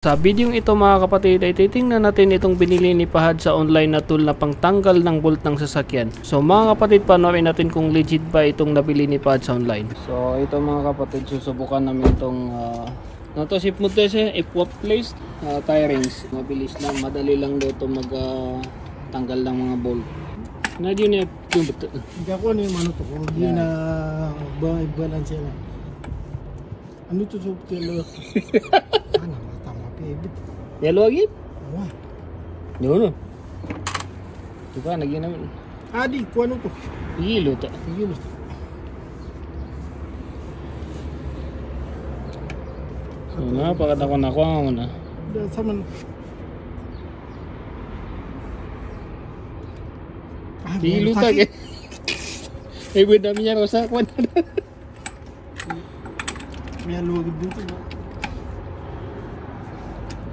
Sa video ito mga kapatid ay titingnan natin itong binili ni Pahad sa online na tool na pangtanggal ng bolt ng sasakyan. So mga kapatid, panoorin natin kung legit ba itong nabili ni Pahad sa online. So ito mga kapatid, susubukan namin itong si F-Wap place tie rings. Mabilis lang, madali lang daw ito tanggal ng mga bolt. Na yun yung betul. Hindi ako ano yung ano to, hindi na balance yan. Ano to sa telo? Ano? Yellow lagi? Wah. Yun. Diba, nagyan naman. Adi, kung ano to? Hilo ta. Hilo. So na, pagkat ako nakuha mo na. Sama. Hilo ta ke. Eh, beda niya rosa ko na. May luwag dito na.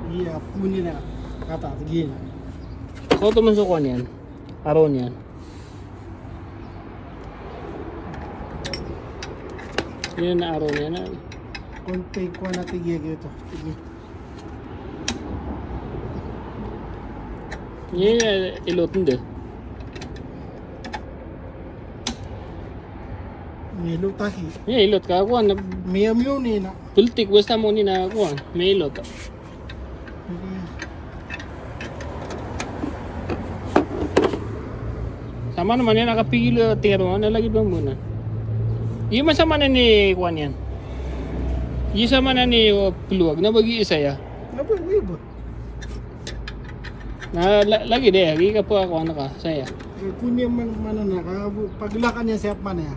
Iya, punin na. Kata, sige na. Kau to masukuan yan? Araw niyan? Yan na araw niya na. Konti ko na tigil ito. Yan ilot hindi. May ilot tahi. Yan ilot ka ako. May amyo ni na. Tultik basta mo ni na ako. May ilot. Sama naman yan, nakapigil tiro, nalagay ba muna? Yung masama na ni Kwan yan. Yung sama na ni Pluwag, nabag-iisa ya. Nabag-i ba? Lagi deh, lagi ka po ako, ano ka, saya. Kung yung mana na, paglakan niya sa mana ya.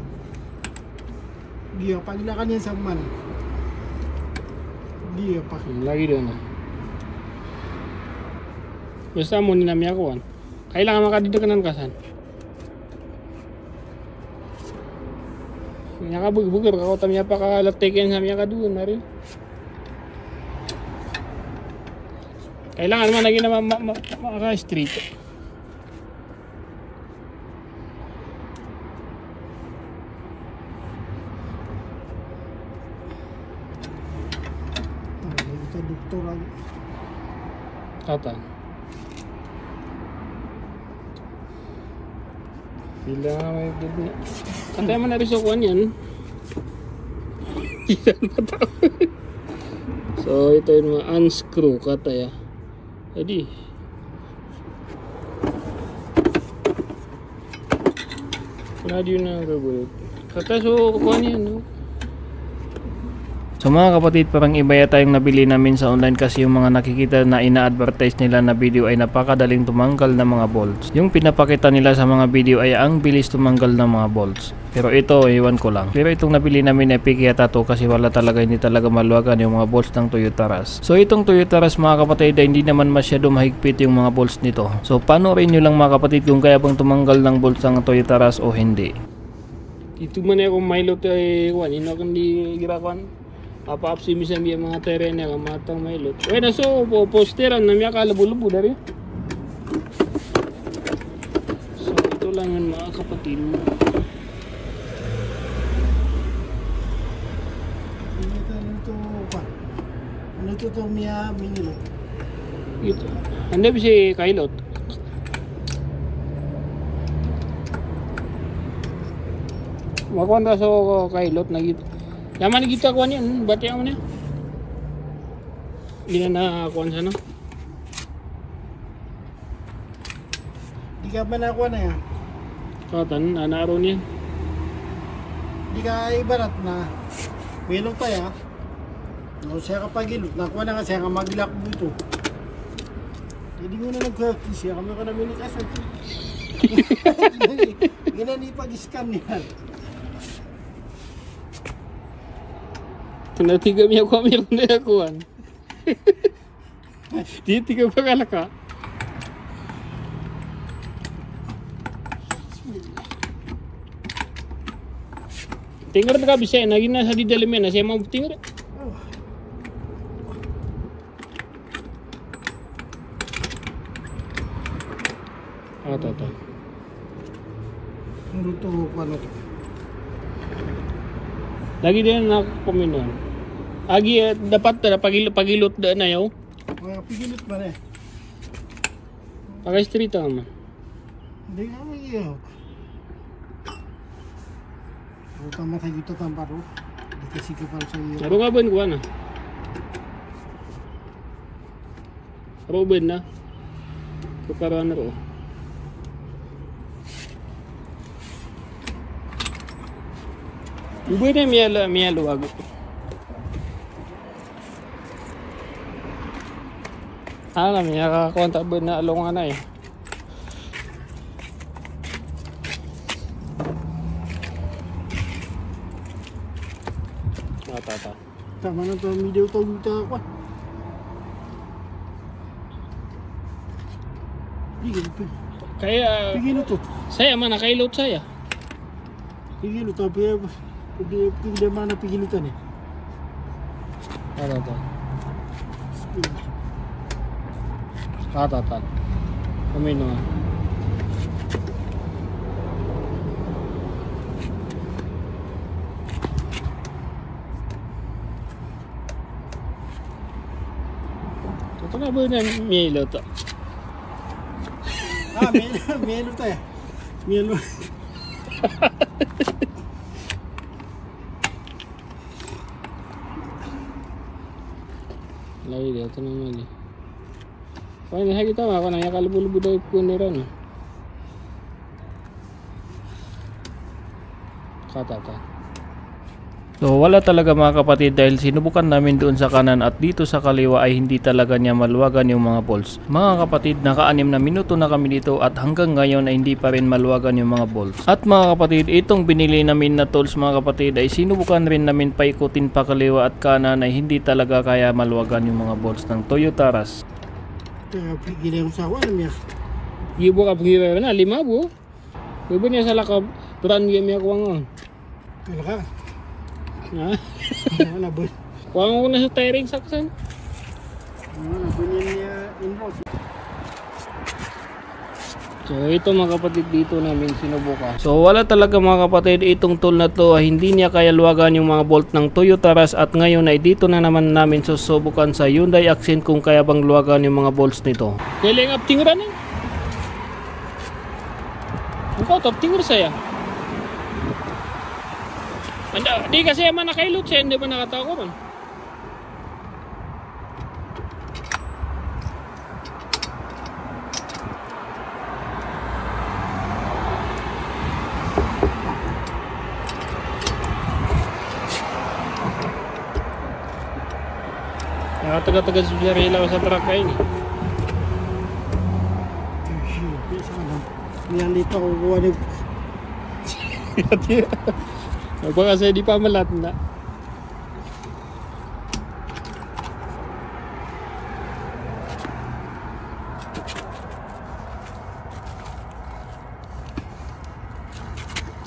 Dia, paglakan niya sa mana. Dia pa. Lagi doon. Basta mo ni nami ako, kailangan makadidikanan kasan. Nakabug-bugar ako tamya pa kalatikin sa miya ka doon na rin. Kailangan naman naging na maka-street. Ito doktor lagi. Tata. Bila may bubna. Kantay man na rin sa kuwan yan. Ilan pa tao. So ito yung mga unscrew katay. Jadi radio na gagawin. Katay so kuwan yan. No? So mga kapatid, parang iba yata yung nabili namin sa online kasi yung mga nakikita na ina-advertise nila na video ay napakadaling tumanggal ng mga bolts. Yung pinapakita nila sa mga video ay ang bilis tumanggal ng mga bolts. Pero ito, iwan ko lang. Pero itong nabili namin ay piki yata to kasi hindi talaga maluwagan yung mga bolts ng Toyota Rush. So itong Toyota Rush mga kapatid ay hindi naman masyado mahigpit yung mga bolts nito. So panoorin nyo lang mga kapatid kung kaya bang tumanggal ng bolts ng Toyota Rush o hindi. Ito man ako mailot ay ino kundi girakan. Apa-optimism yung mga terreno ng matang mailot. Uy, naso posteran na miya kalabu-lubu dari. So ito lang yan mga kapatid. Ano to miya minilot? Ito. Anda bisa kailot. Makuan ka so kailot na gitu. Yaman kita kuan yan, bati ako niya. Hindi na kuan sana. Di ka ba nakuha na yan? Katan, naaro niya. Di ka ibarat na wilong tayo. No, siya ka pagilot, nakuha na nga siya ka maglak buto. Hindi mo na nag-cookie siya, kami ka namin ni Kaso. Ginani pag-scan yan. Natiga miya ko kami kung nakakuhan. Di tiga pa kalaka. Tinggal na bisa na gina sa didalimen na siya mau tinggal. Tata. Ano to, ano to? Lagi din na kuminon. Agi dapat pagilot da na yaw. Pigilit ba na eh? Pakai street naman. Hindi nga may iyo. Utang mata gitu tanpa ro. Dikasih kepala saya. Aro nga ba kuha na? Aro ba na? Kukaroon na ro. Ubo na miyalo wag. Alam niya kakakonta ba na along na eh. Tata. Tama na to video to dito ako. Pigilit pa. Kaya Pigilit to. saya man nakailot saya. Pigilit to. Pigilit mana pigilitan eh. Tata. Tata. Kumino. Ito na ba na miyelo to? Melo to ya. Melo. Lagi dia ito naman eh. Kaya nahagi tama ako nang yakalubulubo daw ko nira no. Katata. So wala talaga mga kapatid dahil sinubukan namin doon sa kanan at dito sa kaliwa ay hindi talaga niya maluwagan yung mga bolts. Mga kapatid, naka-6 na minuto na kami dito at hanggang ngayon ay hindi pa rin maluwagan yung mga bolts. At mga kapatid, itong binili namin na tools mga kapatid ay sinubukan rin namin paikutin pa kaliwa at kanan ay hindi talaga kaya maluwagan yung mga bolts ng Toyota Rush. Pigilit sa ako ano niya. Gibo ka pagkira na 5,000. Gibo niya sa lakab. Turan game niya kuwang on. Kala ka. Ha? Ano ba? Kuwang ko na sa tiring saksan. Ano bunyan niya inbox. So ito mga kapatid dito namin sinubukan. So wala talaga mga kapatid itong tool na to hindi niya kaya luwagan yung mga bolt ng Toyota Rush at ngayon ay dito na naman namin susubukan sa Hyundai Accent kung kaya bang luwagan yung mga bolts nito. Kailang up tingran eh. Ang top tingran saya. Anda, di kasi man nakailot siya, hindi ba nakatao ron? Nakataga-taga sa relaw sa truck kayo ni. Yan dito ako kuha ng Baka kasi di pa malat na.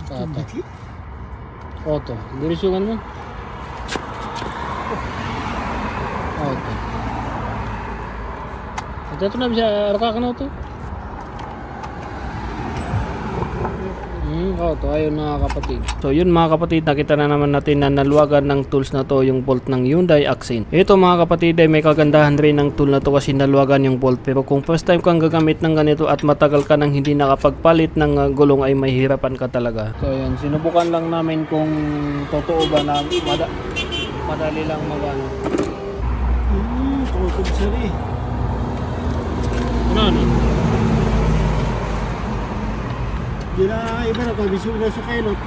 Kata. Oto, dirisungan mo. Oto. Ito na bisa rakakan auto. Oto, ayun mga kapatid. So yun mga kapatid, nakita na naman natin na naluwagan ng tools na to yung bolt ng Hyundai Accent. Ito mga kapatid ay may kagandahan rin ng tool na to kasi naluwagan yung bolt. Pero kung first time kang gagamit ng ganito at matagal ka nang hindi nakapagpalit ng gulong ay mahirapan ka talaga. So yun, sinubukan lang namin kung totoo ba na madali lang magano. tukod sari. Ano? Di na iba na to, bisura sa kailot.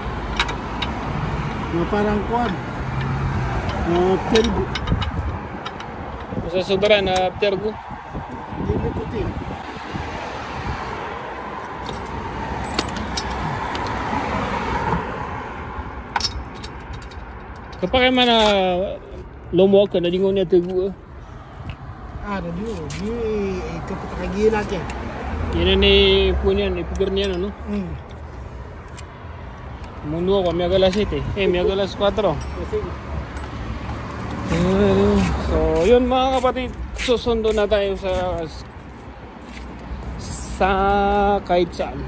Mga parang quad. Tergo. Sa sobra na tergo. Hindi na puti. Kapag man na lumuwag ka na di ko niya tergo. Radio, di kapatagila kaya. Yan ni punyan, ipigir niya no? Mundo ako, may alas 7 may alas 4. So, yun mga kapatid, susundo na tayo sa kahit saan.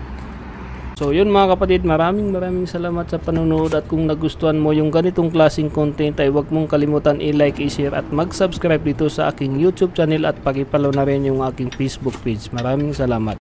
So yun mga kapatid, maraming salamat sa panonood, at kung nagustuhan mo yung ganitong klaseng content ay huwag mong kalimutan i-like, i-share at mag-subscribe dito sa aking YouTube channel, at pakipollow na rin yung aking Facebook page. Maraming salamat.